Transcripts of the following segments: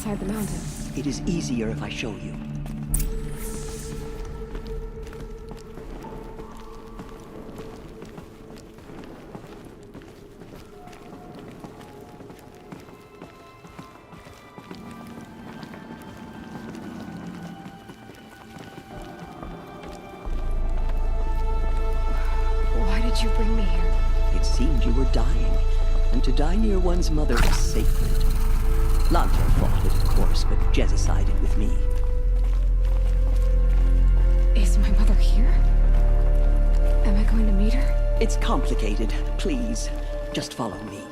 inside the mountain? It is easier if I show you. Why did you bring me here? It seemed you were dying, and to die near one's mother is sacred. Lanta fought it, of course, but Jezza sided with me. Is my mother here? Am I going to meet her? It's complicated. Please, just follow me.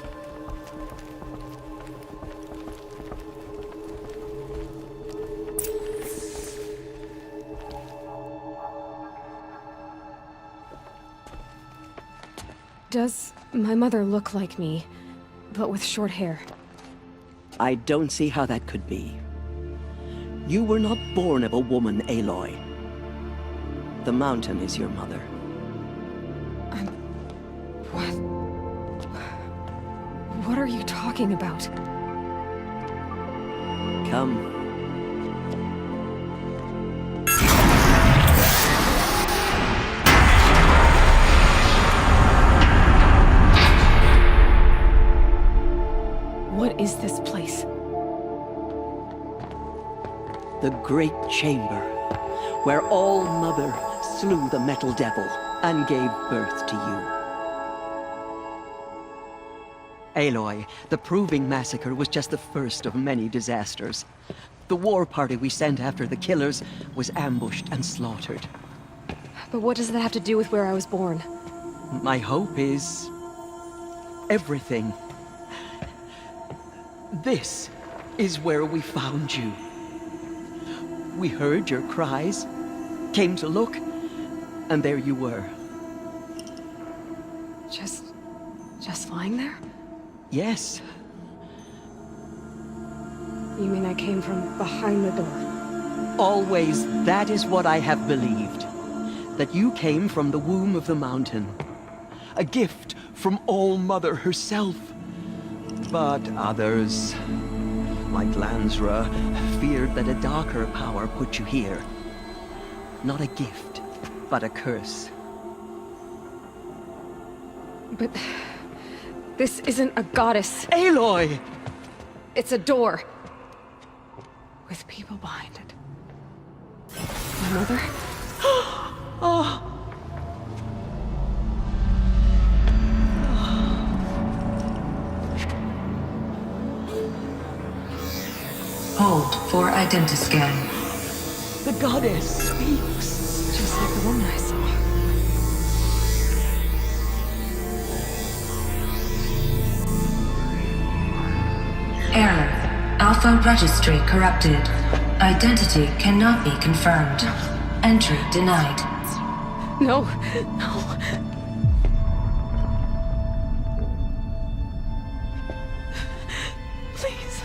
Does my mother look like me, but with short hair? I don't see how that could be. You were not born of a woman, Aloy. The mountain is your mother. What? What are you talking about? Come. What is this place? The Great Chamber, where All-Mother slew the Metal Devil and gave birth to you. Aloy, the Proving Massacre was just the first of many disasters. The war party we sent after the killers was ambushed and slaughtered. But what does that have to do with where I was born? My hope is everything. This is where we found you. We heard your cries, came to look, and there you were. Just lying there? Yes. You mean I came from behind the door? Always, that is what I have believed. That you came from the womb of the mountain. A gift from All-Mother herself. But others, like Lansra, feared that a darker power put you here. Not a gift, but a curse. But this isn't a goddess. Aloy! It's a door. With people behind it. My mother? Oh! Hold for identiscan. The goddess speaks. Just like the woman I saw. Error. Alpha registry corrupted. Identity cannot be confirmed. Entry denied. No, no. Please.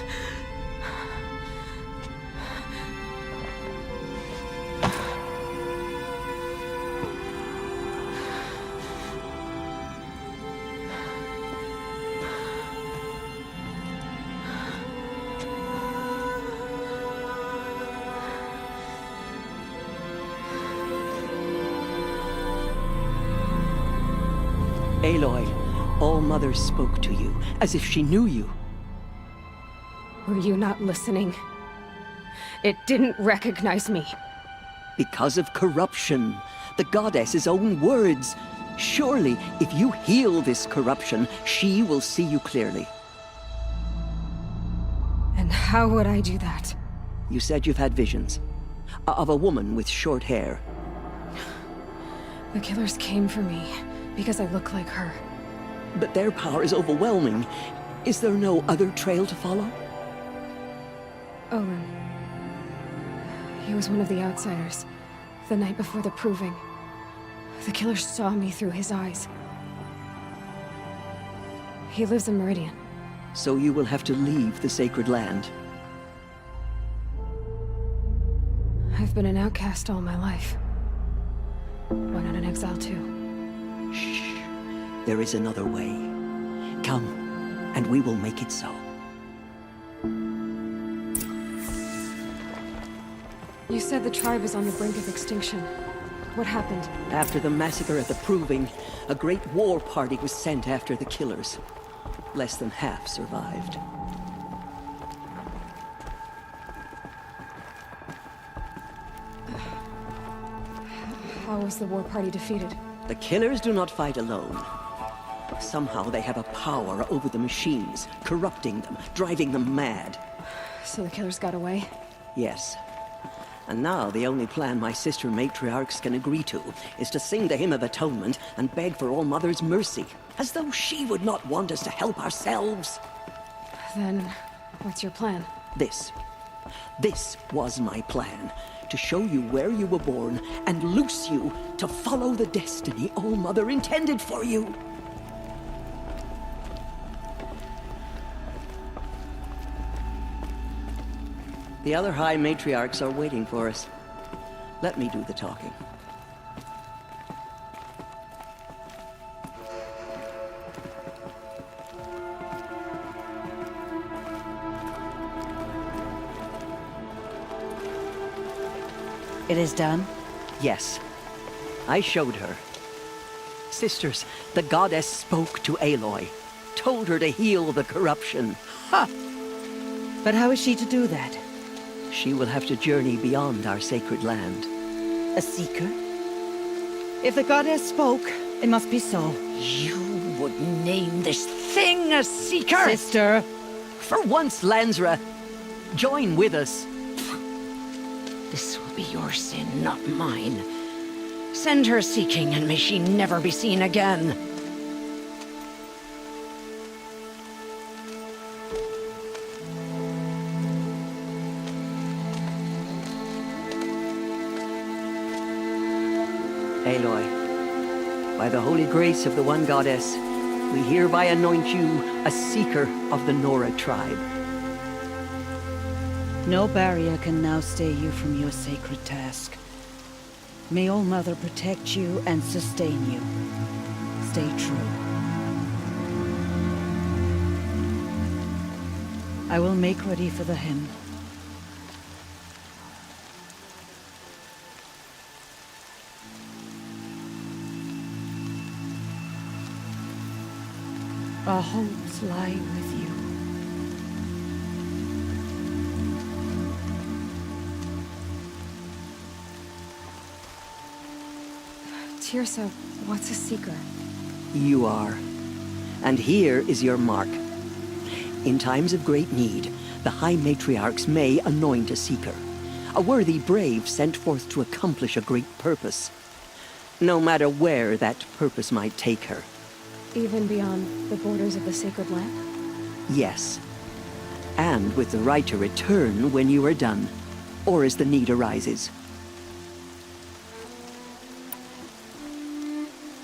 Aloy, All-Mother spoke to you, as if she knew you. Were you not listening? It didn't recognize me. Because of corruption. The goddess's own words. Surely, if you heal this corruption, she will see you clearly. And how would I do that? You said you've had visions. Of a woman with short hair. The killers came for me because I look like her. But their power is overwhelming. Is there no other trail to follow? Owen. He was one of the outsiders. The night before the Proving. The killer saw me through his eyes. He lives in Meridian. So you will have to leave the sacred land. I've been an outcast all my life. Why not an exile too? Shh. There is another way. Come, and we will make it so. You said the tribe was on the brink of extinction. What happened? After the massacre at the Proving, a great war party was sent after the killers. Less than half survived. How was the war party defeated? The killers do not fight alone. Somehow they have a power over the machines, corrupting them, driving them mad. So the killers got away? Yes. And now the only plan my sister matriarchs can agree to is to sing the Hymn of Atonement and beg for All Mother's mercy, as though she would not want us to help ourselves. Then, what's your plan? This was my plan. To show you where you were born and loose you to follow the destiny All Mother intended for you. The other High Matriarchs are waiting for us. Let me do the talking. It is done? Yes. I showed her. Sisters, the goddess spoke to Aloy, told her to heal the corruption. Ha! But how is she to do that? She will have to journey beyond our sacred land. A seeker? If the goddess spoke, it must be so. You would name this thing a seeker? Sister! For once, Lansra, join with us. This will be your sin, not mine. Send her seeking, and may she never be seen again. Aloy, by the holy grace of the One Goddess, we hereby anoint you a seeker of the Nora tribe. No barrier can now stay you from your sacred task. May All Mother protect you and sustain you. Stay true. I will make ready for the hymn. Our hopes lie with you. Tirsa, what's a seeker? You are. And here is your mark. In times of great need, the High Matriarchs may anoint a seeker. A worthy brave sent forth to accomplish a great purpose. No matter where that purpose might take her. Even beyond the borders of the sacred land? Yes. And with the right to return when you are done, or as the need arises.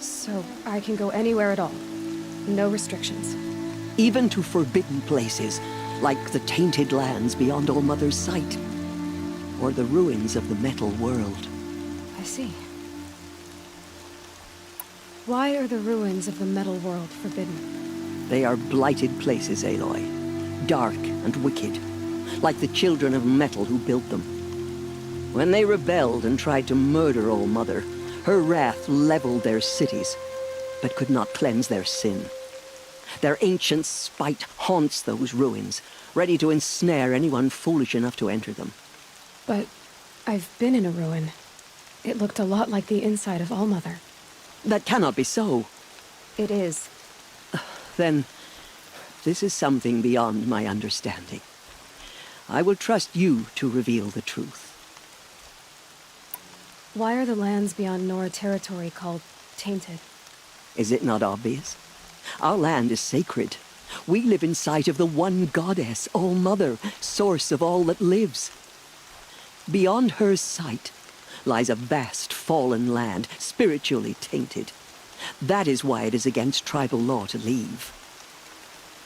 So I can go anywhere at all? No restrictions? Even to forbidden places, like the tainted lands beyond All Mother's sight. Or the ruins of the metal world. I see. Why are the ruins of the metal world forbidden? They are blighted places, Aloy. Dark and wicked. Like the children of metal who built them. When they rebelled and tried to murder All Mother, her wrath leveled their cities, but could not cleanse their sin. Their ancient spite haunts those ruins, ready to ensnare anyone foolish enough to enter them. But I've been in a ruin. It looked a lot like the inside of All Mother. That cannot be so. It is. Then, this is something beyond my understanding. I will trust you to reveal the truth. Why are the lands beyond Nora territory called tainted? Is it not obvious? Our land is sacred. We live in sight of the One Goddess, All Mother, source of all that lives. Beyond her sight lies a vast fallen land, spiritually tainted. That is why it is against tribal law to leave.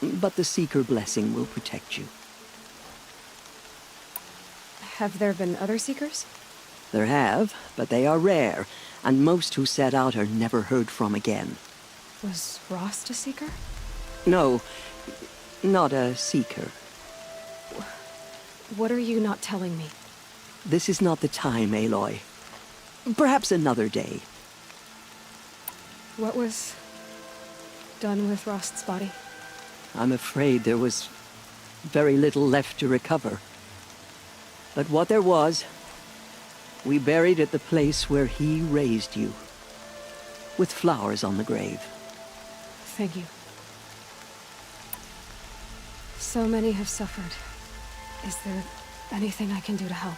But the Seeker blessing will protect you. Have there been other Seekers? There have, but they are rare, and most who set out are never heard from again. Was Rost a Seeker? No, not a Seeker. What are you not telling me? This is not the time, Aloy. Perhaps another day. What was done with Rost's body? I'm afraid there was very little left to recover. But what there was, we buried at the place where he raised you, with flowers on the grave. Thank you. So many have suffered. Is there anything I can do to help?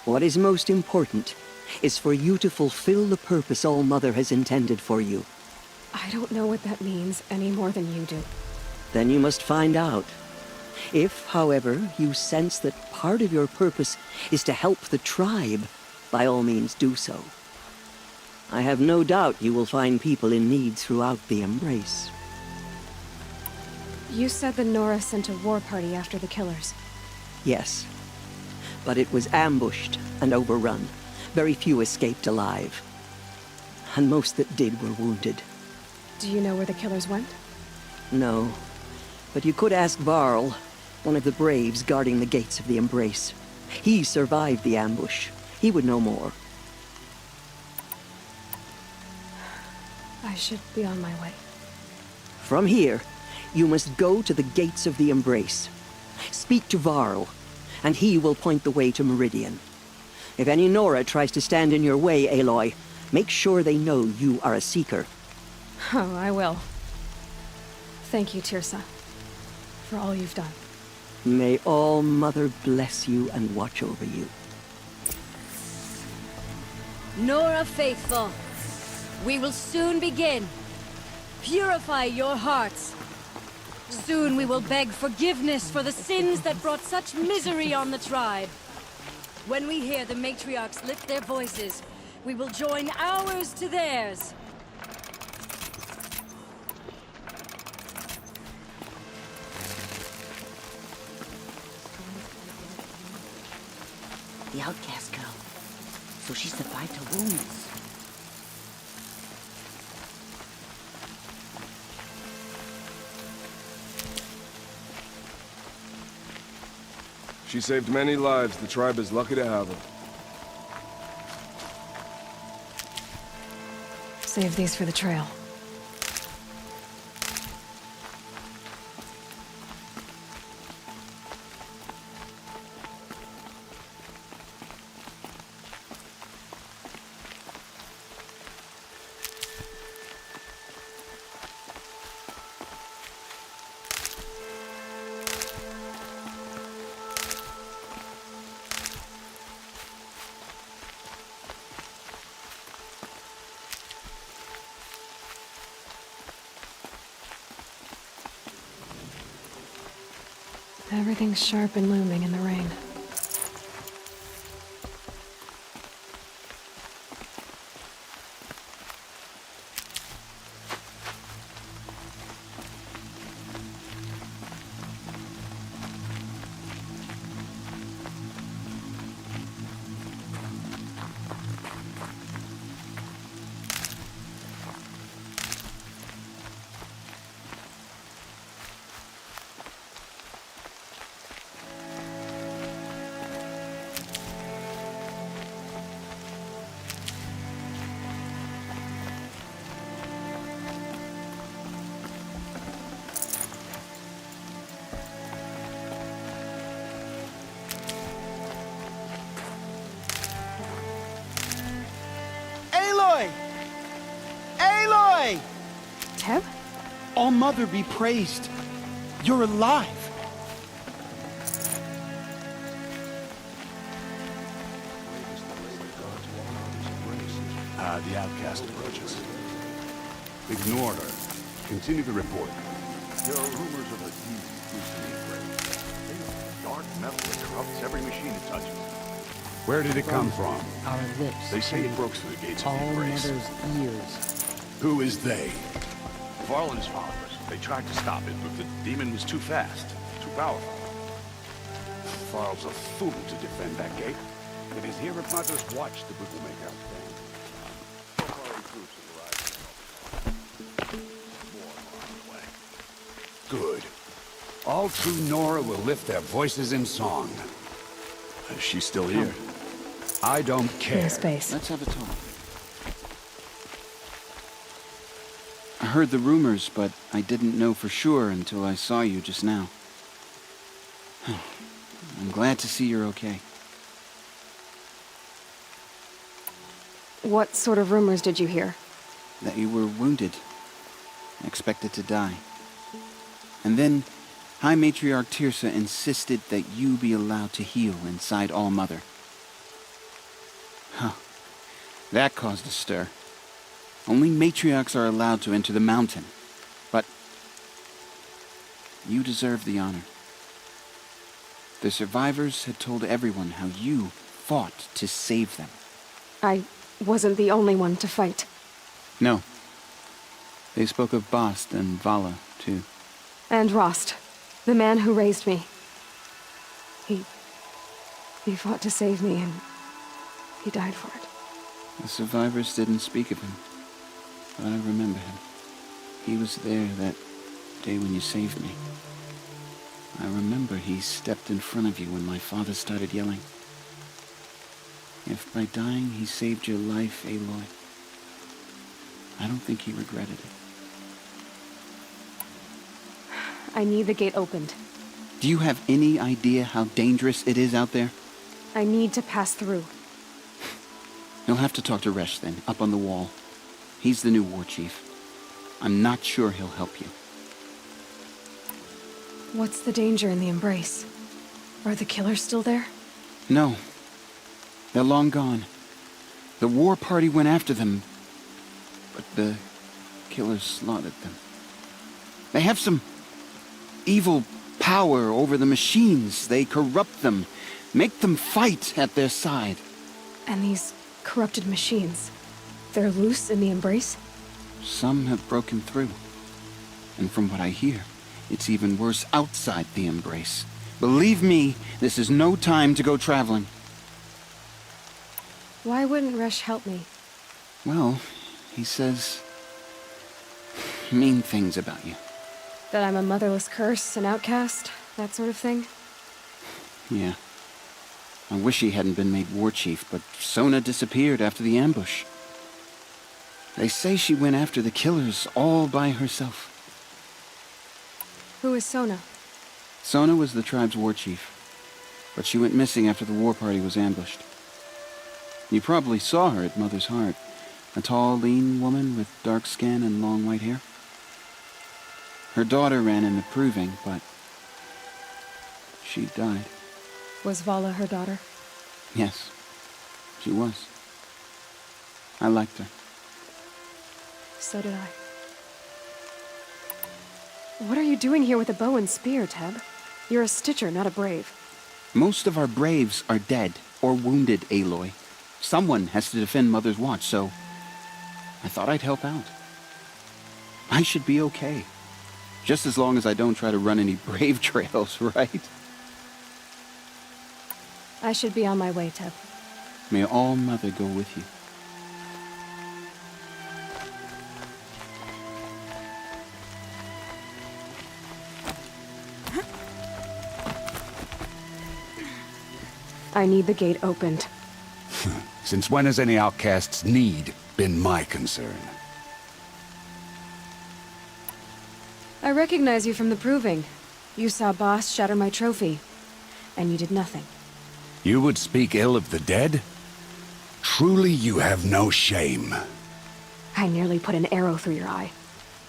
What is most important is for you to fulfill the purpose All-Mother has intended for you. I don't know what that means any more than you do. Then you must find out. If, however, you sense that part of your purpose is to help the tribe, by all means do so. I have no doubt you will find people in need throughout the Embrace. You said the Nora sent a war party after the killers. Yes. But it was ambushed and overrun. Very few escaped alive. And most that did were wounded. Do you know where the killers went? No. But you could ask Varl, one of the Braves guarding the gates of the Embrace. He survived the ambush. He would know more. I should be on my way. From here, you must go to the gates of the Embrace. Speak to Varl, and he will point the way to Meridian. If any Nora tries to stand in your way, Aloy, make sure they know you are a Seeker. Oh, I will. Thank you, Tirsa, for all you've done. May All-Mother bless you and watch over you. Nora Faithful, we will soon begin. Purify your hearts. Soon we will beg forgiveness for the sins that brought such misery on the tribe. When we hear the matriarchs lift their voices, we will join ours to theirs. The outcast girl. So she survived her wounds. She saved many lives. The tribe is lucky to have her. Save these for the trail. Everything's sharp and looming in the rain. Aloy! Aloy! Teb? All-Mother be praised. You're alive. The outcast approaches. Ignore her. Continue the report. There are rumors of a huge Sony Interactive. Dark metal that corrupts every machine it touches. Where did it come from? Our lips. They say it broke through the gates of the All Embrace. Mother's ears. Who is they? Varl and his followers. They tried to stop it, but the demon was too fast, too powerful. Varl's a fool to defend that gate. It is here at Mother's watch the book will make out stand. So far, recruits have arrived. More on the way. Good. All true Nora will lift their voices in song. Is she still here? I don't care. No space. Let's have a talk. I heard the rumors, but I didn't know for sure until I saw you just now. I'm glad to see you're okay. What sort of rumors did you hear? That you were wounded. Expected to die. And then, High Matriarch Tirsa insisted that you be allowed to heal inside All-Mother. Huh. That caused a stir. Only matriarchs are allowed to enter the mountain. But you deserve the honor. The survivors had told everyone how you fought to save them. I wasn't the only one to fight. No. They spoke of Bast and Vala, too. And Rost, the man who raised me. He fought to save me, and he died for it. The survivors didn't speak of him, but I remember him. He was there that day when you saved me. I remember he stepped in front of you when my father started yelling. If by dying he saved your life, Aloy, I don't think he regretted it. I need the gate opened. Do you have any idea how dangerous it is out there? I need to pass through. You'll have to talk to Resh then, up on the wall. He's the new war chief. I'm not sure he'll help you. What's the danger in the embrace? Are the killers still there? No. They're long gone. The war party went after them, but the killers slaughtered them. They have some evil power over the machines. They corrupt them, make them fight at their side. And these corrupted machines, they're loose in the embrace? Some have broken through. And from what I hear, it's even worse outside the embrace. Believe me, this is no time to go traveling. Why wouldn't Resh help me? Well, he says mean things about you. That I'm a motherless curse, an outcast, that sort of thing? Yeah. I wish he hadn't been made war chief, but Sona disappeared after the ambush. They say she went after the killers all by herself. Who is Sona? Sona was the tribe's war chief, but she went missing after the war party was ambushed. You probably saw her at Mother's Heart. A tall, lean woman with dark skin and long white hair. Her daughter ran in the proving, but she died. Was Vala her daughter? Yes, she was. I liked her. So did I. What are you doing here with a bow and spear, Teb? You're a Stitcher, not a Brave. Most of our Braves are dead or wounded, Aloy. Someone has to defend Mother's Watch, so I thought I'd help out. I should be okay. Just as long as I don't try to run any Brave trails, right? I should be on my way, Teb. May All-Mother go with you. I need the gate opened. Since when has any outcast's need been my concern? I recognize you from the proving. You saw Boss shatter my trophy, and you did nothing. You would speak ill of the dead? Truly you have no shame. I nearly put an arrow through your eye.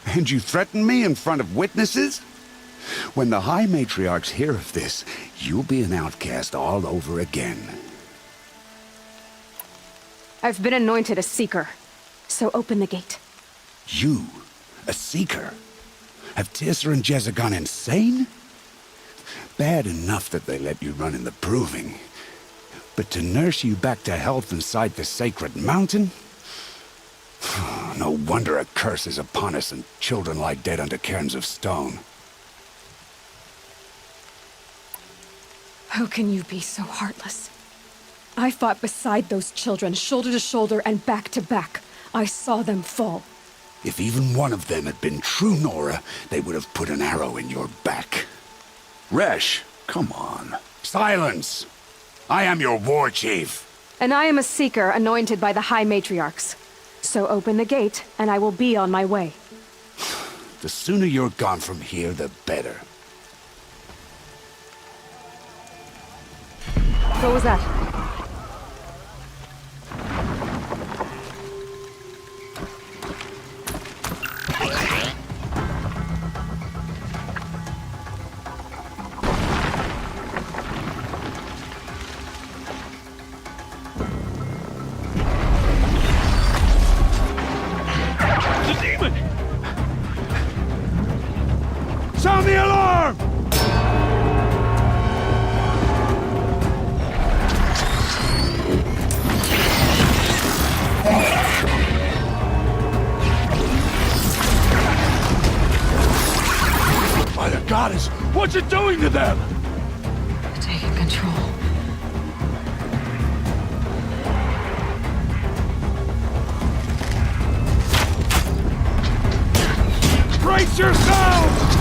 And you threaten me in front of witnesses? When the High Matriarchs hear of this, you'll be an outcast all over again. I've been anointed a Seeker, so open the gate. You? A Seeker? Have Tirsa and Jezza gone insane? Bad enough that they let you run in the proving. But to nurse you back to health inside the sacred mountain? No wonder a curse is upon us and children lie dead under cairns of stone. How can you be so heartless? I fought beside those children, shoulder to shoulder and back to back. I saw them fall. If even one of them had been true Nora, they would have put an arrow in your back. Resh, come on. Silence! I am your war chief. And I am a seeker anointed by the High Matriarchs. So open the gate, and I will be on my way. The sooner you're gone from here, the better. What was that? Sound the alarm! By the goddess, what's it doing to them? Taking control. Brace yourselves!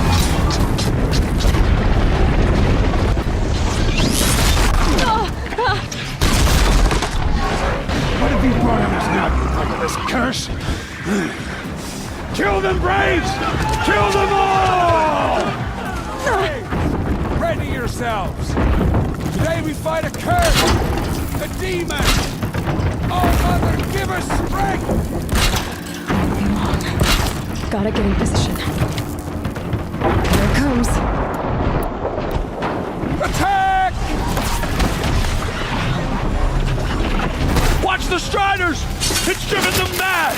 What have you brought on us now, you motherless curse? Kill them, Braves! Kill them all! Hey, ready yourselves! Today we fight a curse! A demon! Oh, Mother, give us strength! Gotta get in position. Here it comes. Attack! Watch the Striders! It's driven them mad!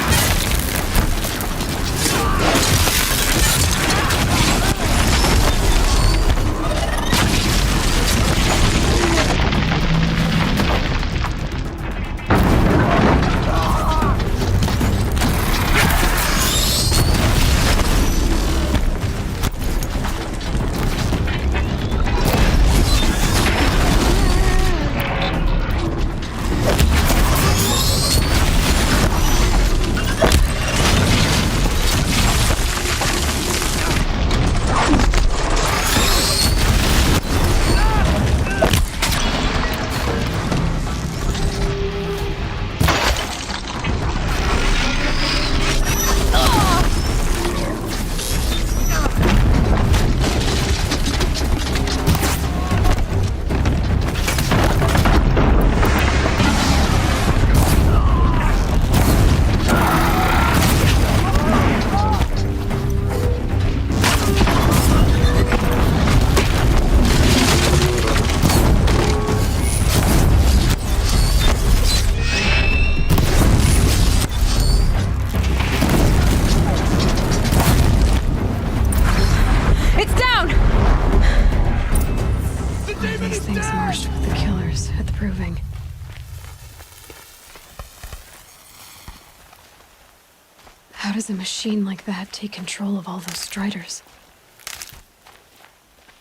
How does a machine like that take control of all those Striders?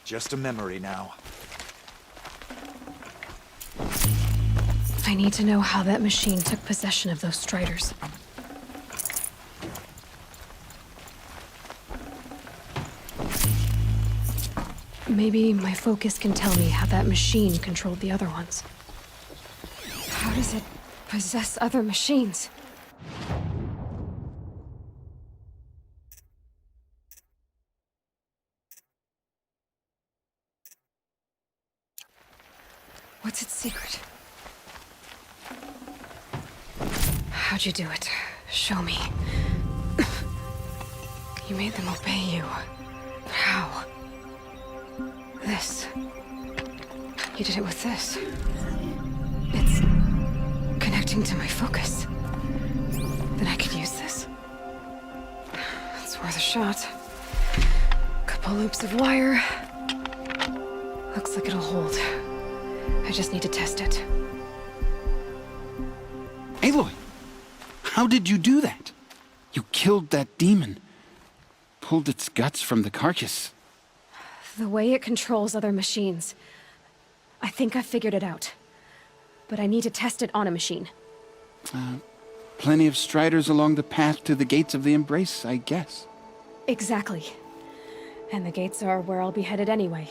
Just a memory now. I need to know how that machine took possession of those Striders. Maybe my focus can tell me how that machine controlled the other ones. How does it possess other machines? What's its secret? How'd you do it? Show me. You made them obey you. How? This. You did it with this. It's connecting to my focus. Then I could use this. It's worth a shot. Couple loops of wire. Looks like it'll hold. I just need to test it. Aloy! How did you do that? You killed that demon. Pulled its guts from the carcass. The way it controls other machines. I think I figured it out. But I need to test it on a machine. Plenty of Striders along the path to the gates of the Embrace, I guess. Exactly. And the gates are where I'll be headed anyway.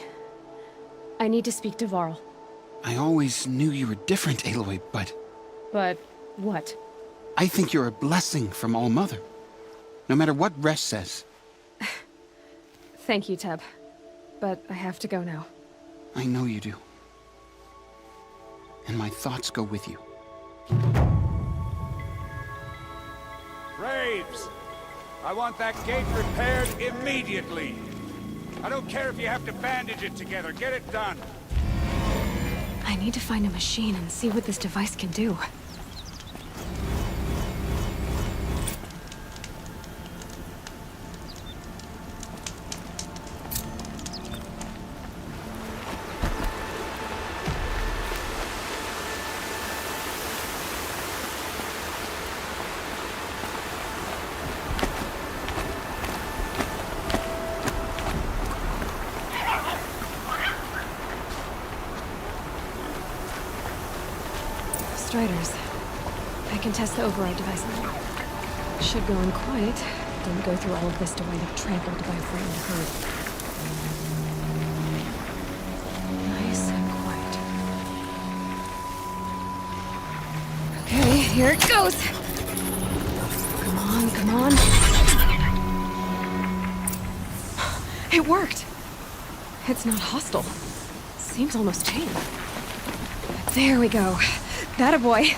I need to speak to Varl. I always knew you were different, Aloy, but But what? I think you're a blessing from All Mother. No matter what Resh says. Thank you, Teb. But I have to go now. I know you do. And my thoughts go with you. Braves! I want that gate repaired immediately. I don't care if you have to bandage it together. Get it done. I need to find a machine and see what this device can do. Striders. I can test the override device now. Should go in quiet. Didn't go through all of this to wind up trampled by a frightened herd. Nice and quiet. Okay, here it goes! Come on, come on. It worked! It's not hostile. Seems almost tame. There we go. That a boy.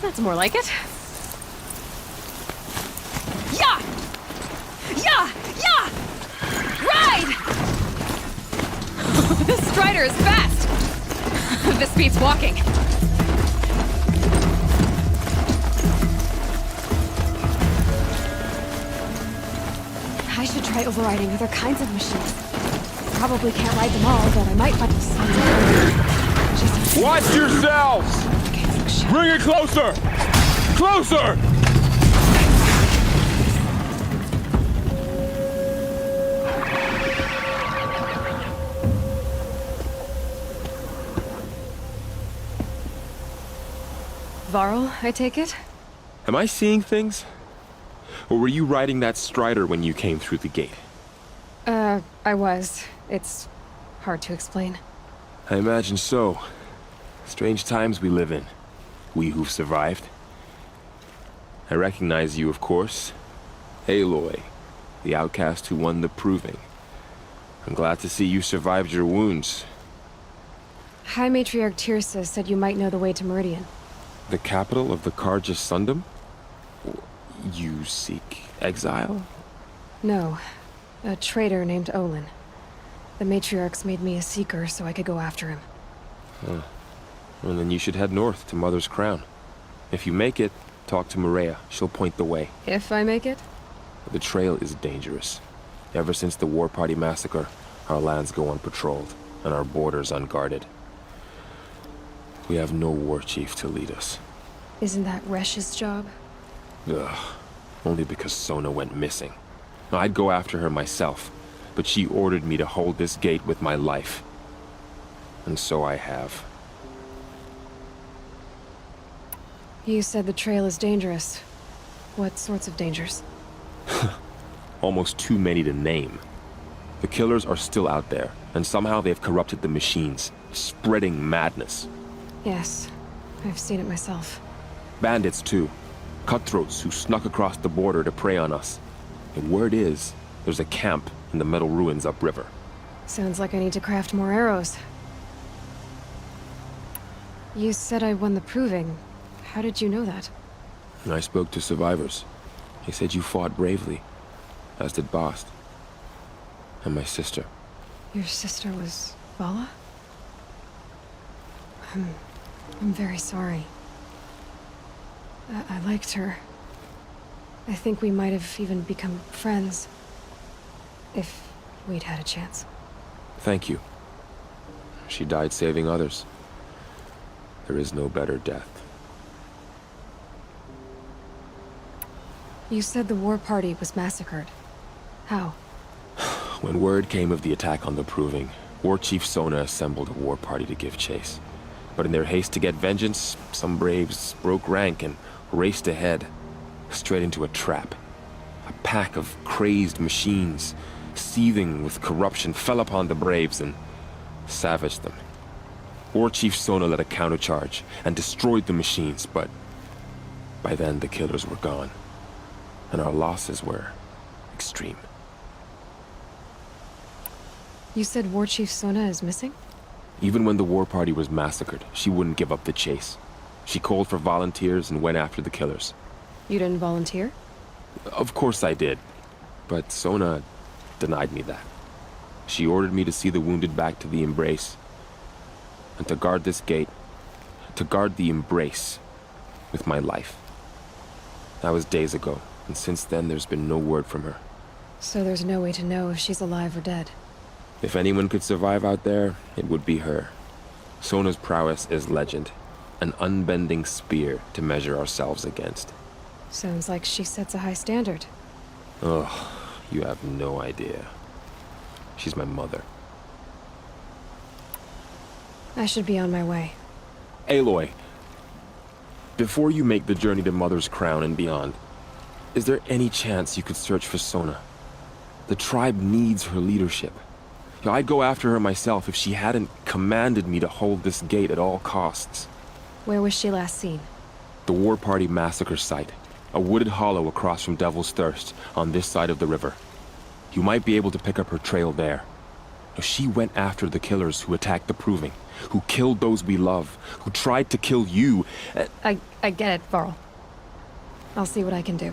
That's more like it. Yeah! Yeah! Yeah! Ride! This Strider is fast! This beats walking. I should try overriding other kinds of machines. Probably can't ride them all, but I might find some. Watch yourselves! Bring it closer! Closer! Varl, I take it? Am I seeing things? Or were you riding that Strider when you came through the gate? I was. It's hard to explain. I imagine so. Strange times we live in. We who've survived. I recognize you, of course. Aloy, the outcast who won the proving. I'm glad to see you survived your wounds. High Matriarch Tirsa said you might know the way to Meridian. The capital of the Carja Sundom? You seek exile? No. A traitor named Olin. The Matriarchs made me a seeker so I could go after him. Huh. Well, then you should head north to Mother's Crown. If you make it, talk to Maria. She'll point the way. If I make it? The trail is dangerous. Ever since the War Party massacre, our lands go unpatrolled, and our borders unguarded. We have no war chief to lead us. Isn't that Resh's job? Ugh. Only because Sona went missing. I'd go after her myself, but she ordered me to hold this gate with my life. And so I have. You said the trail is dangerous. What sorts of dangers? Almost too many to name. The killers are still out there, and somehow they've corrupted the machines, spreading madness. Yes, I've seen it myself. Bandits, too. Cutthroats who snuck across the border to prey on us. And word is, there's a camp in the metal ruins upriver. Sounds like I need to craft more arrows. You said I won the proving. How did you know that? I spoke to survivors. They said you fought bravely, as did Bast. And my sister. Your sister was Vala? I'm very sorry. I liked her. I think we might have even become friends. If we'd had a chance. Thank you. She died saving others. There is no better death. You said the war party was massacred. How? When word came of the attack on the Proving, War Chief Sona assembled a war party to give chase. But in their haste to get vengeance, some braves broke rank and raced ahead, straight into a trap. A pack of crazed machines, seething with corruption, fell upon the braves and savaged them. War Chief Sona led a countercharge and destroyed the machines, but by then the killers were gone, and our losses were extreme. You said War Chief Sona is missing? Even when the war party was massacred, she wouldn't give up the chase. She called for volunteers and went after the killers. You didn't volunteer? Of course I did, but Sona denied me that. She ordered me to see the wounded back to the Embrace, and to guard this gate, to guard the Embrace with my life. That was days ago, and since then there's been no word from her. So there's no way to know if she's alive or dead. If anyone could survive out there, it would be her. Sona's prowess is legend, an unbending spear to measure ourselves against. Sounds like she sets a high standard. Ugh, you have no idea. She's my mother. I should be on my way. Aloy, before you make the journey to Mother's Crown and beyond, is there any chance you could search for Sona? The tribe needs her leadership. I'd go after her myself if she hadn't commanded me to hold this gate at all costs. Where was she last seen? The War Party massacre site. A wooded hollow across from Devil's Thirst, on this side of the river. You might be able to pick up her trail there. She went after the killers who attacked the Proving, who killed those we love, who tried to kill you. I get it, Varl. I'll see what I can do.